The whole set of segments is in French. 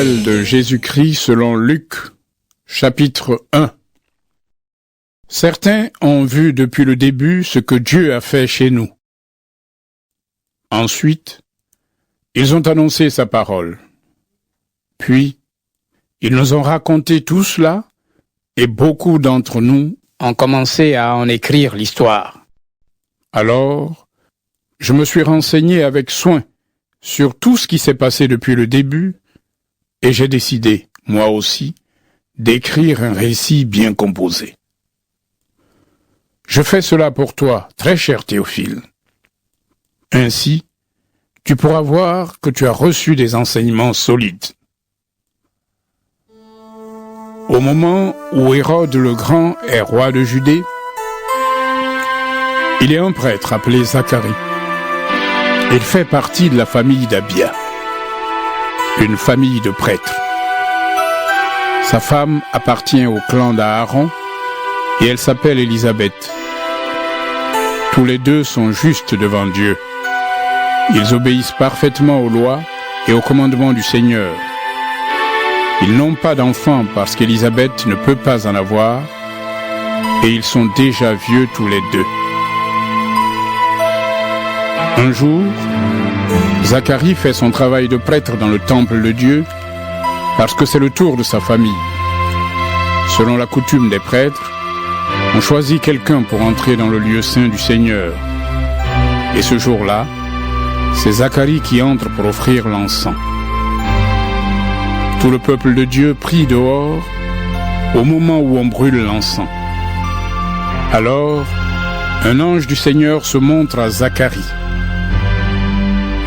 Évangile de Jésus-Christ selon Luc, chapitre 1. Certains ont vu depuis le début ce que Dieu a fait chez nous. Ensuite, ils ont annoncé sa parole. Puis, ils nous ont raconté tout cela, et beaucoup d'entre nous ont commencé à en écrire l'histoire. Alors, je me suis renseigné avec soin sur tout ce qui s'est passé depuis le début, et j'ai décidé, moi aussi, d'écrire un récit bien composé. Je fais cela pour toi, très cher Théophile. Ainsi, tu pourras voir que tu as reçu des enseignements solides. Au moment où Hérode le Grand est roi de Judée, il est un prêtre appelé Zacharie. Il fait partie de la famille d'Abia, une famille de prêtres. Sa femme appartient au clan d'Aaron et elle s'appelle Élisabeth. Tous les deux sont justes devant Dieu. Ils obéissent parfaitement aux lois et aux commandements du Seigneur. Ils n'ont pas d'enfants parce qu'Élisabeth ne peut pas en avoir et ils sont déjà vieux tous les deux. Un jour, Zacharie fait son travail de prêtre dans le temple de Dieu parce que c'est le tour de sa famille. Selon la coutume des prêtres, on choisit quelqu'un pour entrer dans le lieu saint du Seigneur. Et ce jour-là, c'est Zacharie qui entre pour offrir l'encens. Tout le peuple de Dieu prie dehors au moment où on brûle l'encens. Alors, un ange du Seigneur se montre à Zacharie.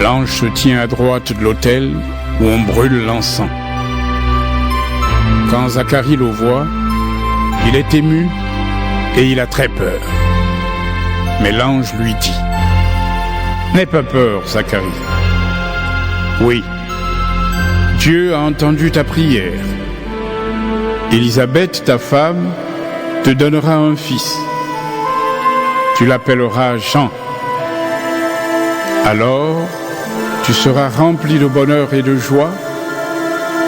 L'ange se tient à droite de l'autel où on brûle l'encens. Quand Zacharie le voit, il est ému et il a très peur. Mais l'ange lui dit : « N'aie pas peur, Zacharie. Oui, Dieu a entendu ta prière. Élisabeth, ta femme, te donnera un fils. Tu l'appelleras Jean. Alors, tu seras rempli de bonheur et de joie,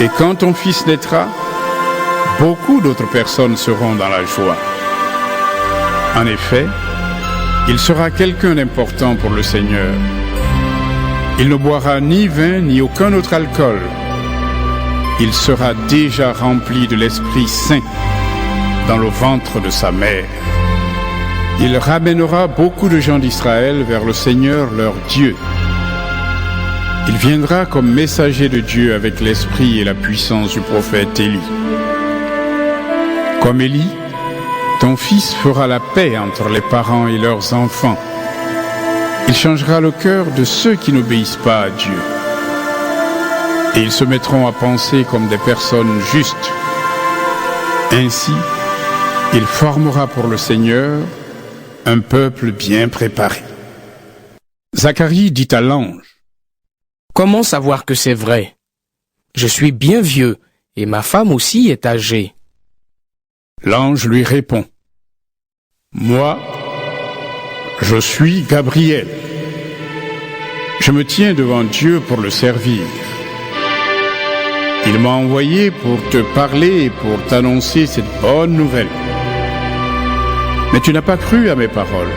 et quand ton fils naîtra, beaucoup d'autres personnes seront dans la joie. En effet, il sera quelqu'un d'important pour le Seigneur. Il ne boira ni vin ni aucun autre alcool. Il sera déjà rempli de l'Esprit Saint dans le ventre de sa mère. Il ramènera beaucoup de gens d'Israël vers le Seigneur leur Dieu. Il viendra comme messager de Dieu avec l'esprit et la puissance du prophète Élie. Comme Élie, ton fils fera la paix entre les parents et leurs enfants. Il changera le cœur de ceux qui n'obéissent pas à Dieu. Et ils se mettront à penser comme des personnes justes. Ainsi, il formera pour le Seigneur un peuple bien préparé. Zacharie dit à l'ange : « Comment savoir que c'est vrai ? Je suis bien vieux et ma femme aussi est âgée. » L'ange lui répond : « Moi, je suis Gabriel. Je me tiens devant Dieu pour le servir. Il m'a envoyé pour te parler et pour t'annoncer cette bonne nouvelle. Mais tu n'as pas cru à mes paroles.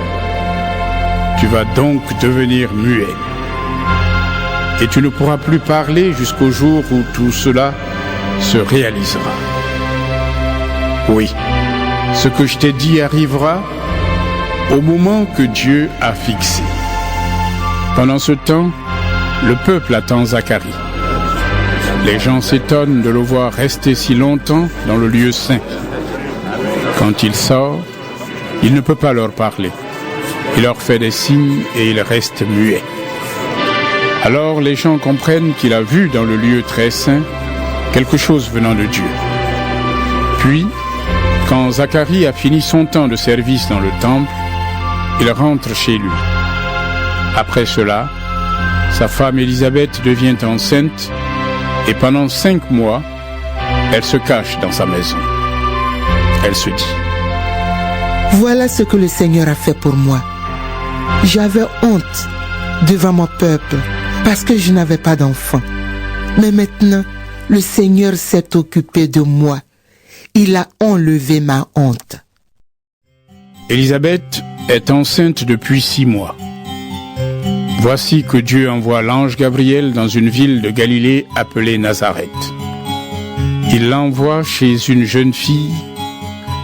Tu vas donc devenir muet. Et tu ne pourras plus parler jusqu'au jour où tout cela se réalisera. Oui, ce que je t'ai dit arrivera au moment que Dieu a fixé. Pendant ce temps, le peuple attend Zacharie. Les gens s'étonnent de le voir rester si longtemps dans le lieu saint. Quand il sort, il ne peut pas leur parler. Il leur fait des signes et il reste muet. Alors les gens comprennent qu'il a vu dans le lieu très saint quelque chose venant de Dieu. Puis, quand Zacharie a fini son temps de service dans le temple, il rentre chez lui. Après cela, sa femme Élisabeth devient enceinte et pendant 5 mois, elle se cache dans sa maison. Elle se dit : « Voilà ce que le Seigneur a fait pour moi. J'avais honte devant mon peuple parce que je n'avais pas d'enfant. Mais maintenant, Le Seigneur s'est occupé de moi. Il a enlevé ma honte. Élisabeth est enceinte depuis 6 mois. Voici que Dieu envoie l'ange Gabriel dans une ville de Galilée appelée Nazareth. Il l'envoie chez une jeune fille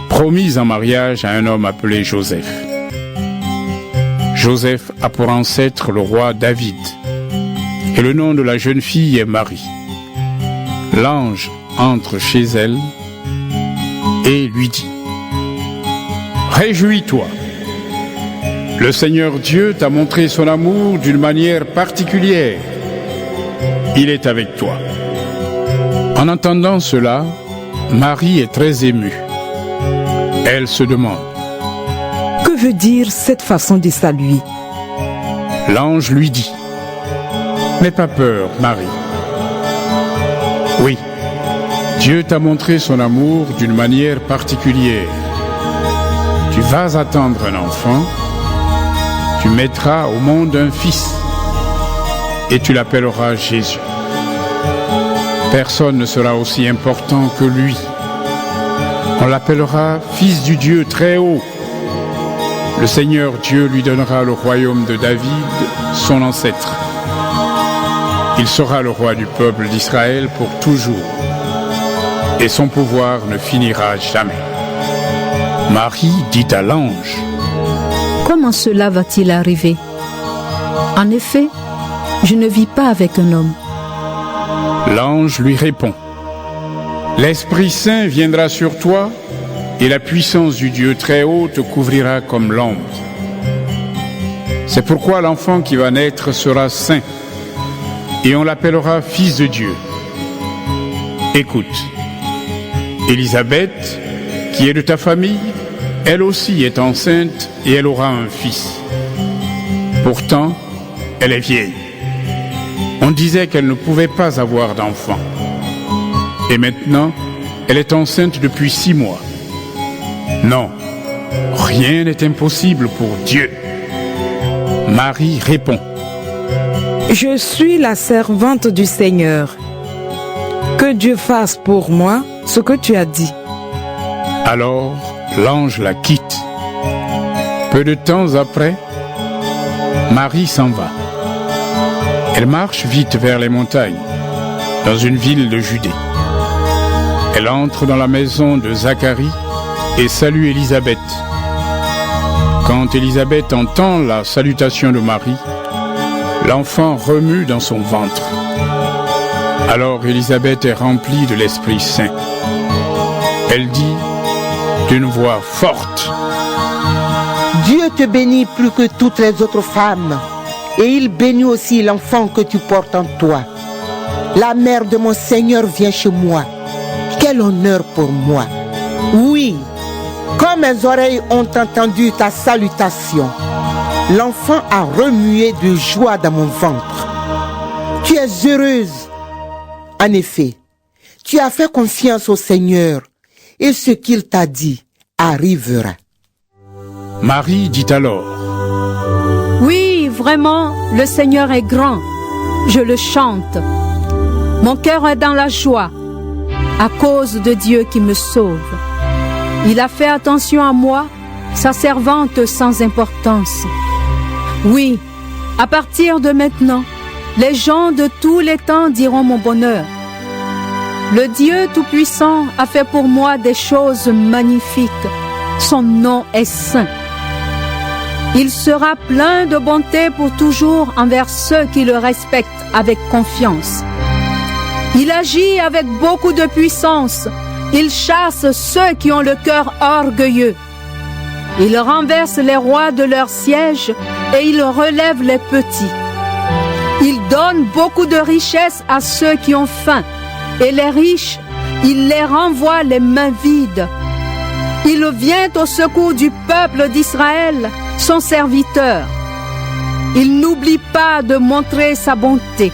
promise en mariage à un homme appelé Joseph. Joseph a pour ancêtre le roi David, et le nom de la jeune fille est Marie. L'ange entre chez elle et lui dit: Réjouis-toi, le Seigneur Dieu t'a montré son amour d'une manière particulière. Il est avec toi. En entendant cela, Marie est très émue. Elle se demande: Que veut dire cette façon de saluer? L'ange lui dit: N'aie pas peur, Marie. Oui, Dieu t'a montré son amour d'une manière particulière. Tu vas attendre un enfant, tu mettras au monde un fils, et tu l'appelleras Jésus. Personne ne sera aussi important que lui. On l'appellera Fils du Dieu très haut. Le Seigneur Dieu lui donnera le royaume de David, son ancêtre. Il sera le roi du peuple d'Israël pour toujours, et son pouvoir ne finira jamais. Marie dit à l'ange: Comment cela va-t-il arriver? En effet, je ne vis pas avec un homme. L'ange lui répond: L'Esprit Saint viendra sur toi, et la puissance du Dieu très haut te couvrira comme l'ombre. C'est pourquoi l'enfant qui va naître sera saint, et on l'appellera Fils de Dieu. Écoute, Élisabeth, qui est de ta famille, elle aussi est enceinte et elle aura un fils. Pourtant, elle est vieille. On disait qu'elle ne pouvait pas avoir d'enfant. Et maintenant, elle est enceinte depuis 6 mois. Non, rien n'est impossible pour Dieu. Marie répond: Je suis la servante du Seigneur. Que Dieu fasse pour moi ce que tu as dit. Alors, l'ange la quitte. Peu de temps après, Marie s'en va. Elle marche vite vers les montagnes, dans une ville de Judée. Elle entre dans la maison de Zacharie et salue Élisabeth. Quand Élisabeth entend la salutation de Marie, l'enfant remue dans son ventre. Alors Élisabeth est remplie de l'Esprit Saint. Elle dit d'une voix forte: Dieu te bénit plus que toutes les autres femmes, et il bénit aussi l'enfant que tu portes en toi. La mère de mon Seigneur vient chez moi. Quel honneur pour moi! Oui, comme mes oreilles ont entendu ta salutation, l'enfant a remué de joie dans mon ventre. Tu es heureuse. En effet, tu as fait confiance au Seigneur, et ce qu'il t'a dit arrivera. Marie dit alors: Oui, vraiment, le Seigneur est grand. Je le chante. Mon cœur est dans la joie à cause de Dieu qui me sauve. Il a fait attention à moi, sa servante sans importance. Oui, à partir de maintenant, les gens de tous les temps diront mon bonheur. Le Dieu Tout-Puissant a fait pour moi des choses magnifiques. Son nom est saint. Il sera plein de bonté pour toujours envers ceux qui le respectent avec confiance. Il agit avec beaucoup de puissance. Il chasse ceux qui ont le cœur orgueilleux. Il renverse les rois de leur siège et il relève les petits. Il donne beaucoup de richesses à ceux qui ont faim, et les riches, il les renvoie les mains vides. Il vient au secours du peuple d'Israël, son serviteur. Il n'oublie pas de montrer sa bonté.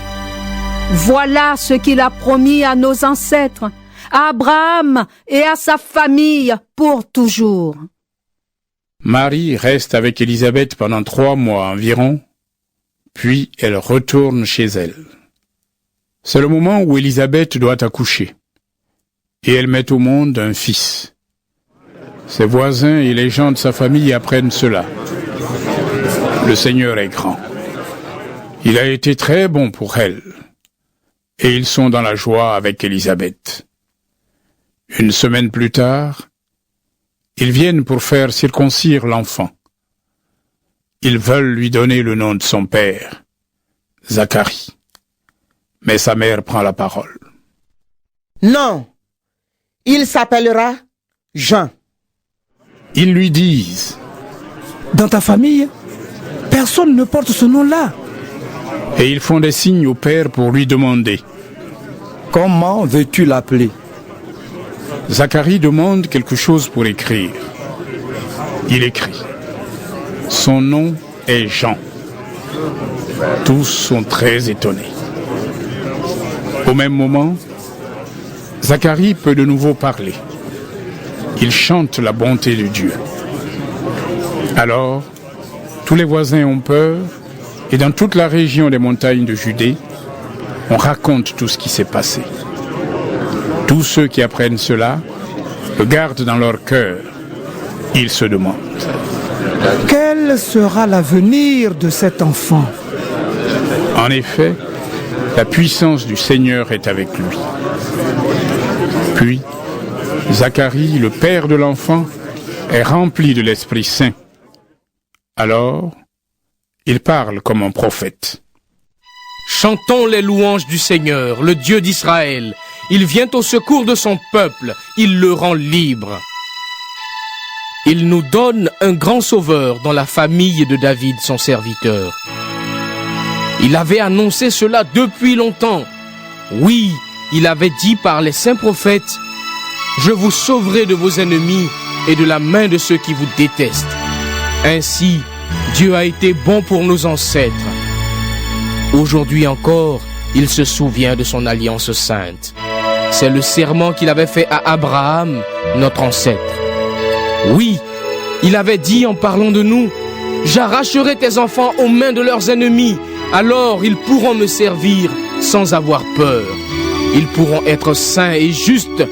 Voilà ce qu'il a promis à nos ancêtres, à Abraham et à sa famille pour toujours. Marie reste avec Élisabeth pendant 3 mois environ, puis elle retourne chez elle. C'est le moment où Élisabeth doit accoucher. Et elle met au monde un fils. Ses voisins et les gens de sa famille apprennent cela. Le Seigneur est grand. Il a été très bon pour elle. Et ils sont dans la joie avec Élisabeth. Une semaine plus tard, ils viennent pour faire circoncire l'enfant. Ils veulent lui donner le nom de son père, Zacharie. Mais sa mère prend la parole. Non, il s'appellera Jean. Ils lui disent: Dans ta famille, personne ne porte ce nom-là. Et ils font des signes au père pour lui demander. Comment veux-tu l'appeler? Zacharie demande quelque chose pour écrire. Il écrit. Son nom est Jean. Tous sont très étonnés. Au même moment, Zacharie peut de nouveau parler. Il chante la bonté de Dieu. Alors, tous les voisins ont peur, et dans toute la région des montagnes de Judée, on raconte tout ce qui s'est passé. Tous ceux qui apprennent cela le gardent dans leur cœur. Ils se demandent: Quel sera l'avenir de cet enfant? En effet, la puissance du Seigneur est avec lui. Puis, Zacharie, le père de l'enfant, est rempli de l'Esprit Saint. Alors, il parle comme un prophète. Chantons les louanges du Seigneur, le Dieu d'Israël. Il vient au secours de son peuple, il le rend libre. Il nous donne un grand sauveur dans la famille de David, son serviteur. Il avait annoncé cela depuis longtemps. Oui, il avait dit par les saints prophètes: Je vous sauverai de vos ennemis et de la main de ceux qui vous détestent. Ainsi, Dieu a été bon pour nos ancêtres. Aujourd'hui encore, il se souvient de son alliance sainte. C'est le serment qu'il avait fait à Abraham, notre ancêtre. Oui, il avait dit en parlant de nous: J'arracherai tes enfants aux mains de leurs ennemis, alors ils pourront me servir sans avoir peur. Ils pourront être saints et justes